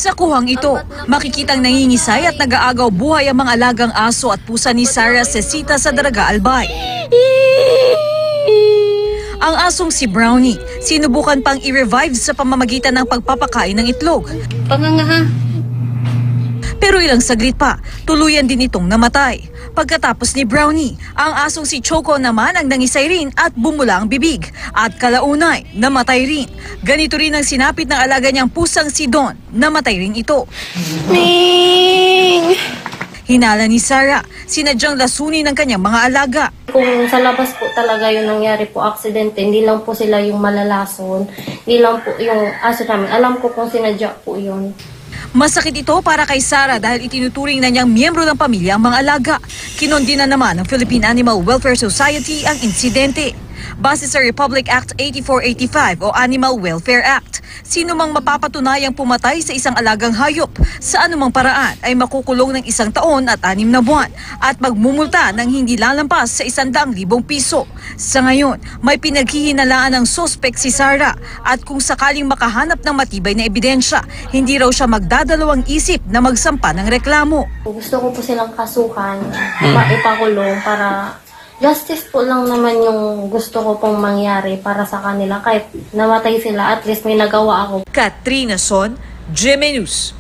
Sa kuhang ito, makikitang nangingisay at nag-aagaw buhay ang mga alagang aso at pusa ni Sarah Cecita sa Daraga Albay. Ang asong si Brownie, sinubukan pang i-revive sa pamamagitan ng pagpapakain ng itlog. Pangangaha. Pero ilang saglit pa, tuluyan din itong namatay. Pagkatapos ni Brownie, ang asong si Choco naman ang nangisay rin at bumula ang bibig. At kalaunay, namatay rin. Ganito rin ang sinapit ng alaga niyang pusang si Don. Namatay rin ito. Ming! Hinala ni Sarah, sinadyang lasunin ng kanyang mga alaga. Kung sa labas po talaga yung nangyari po, aksidente, hindi lang po sila yung malalason. Hindi lang po yung aso namin. Alam ko kung sinadya po yun. Masakit ito para kay Sarah dahil itinuturing na niyang miyembro ng pamilya ang mga alaga. Kinondina naman ng Philippine Animal Welfare Society ang insidente. Base sa Republic Act 8485 o Animal Welfare Act, sino mang mapapatunayang pumatay sa isang alagang hayop sa anumang paraan ay makukulong ng 1 taon at 6 na buwan at magmumulta ng hindi lalampas sa 100,000 piso. Sa ngayon, may pinaghihinalaan ng sospek si Sarah at kung sakaling makahanap ng matibay na ebidensya, hindi raw siya magdadalawang isip na magsampa ng reklamo. Gusto ko po silang kasuhan, maipakulong para justice po lang naman yung gusto ko pong mangyari para sa kanila. Kahit namatay sila, at least may nagawa ako. Katrina Son, GMA News.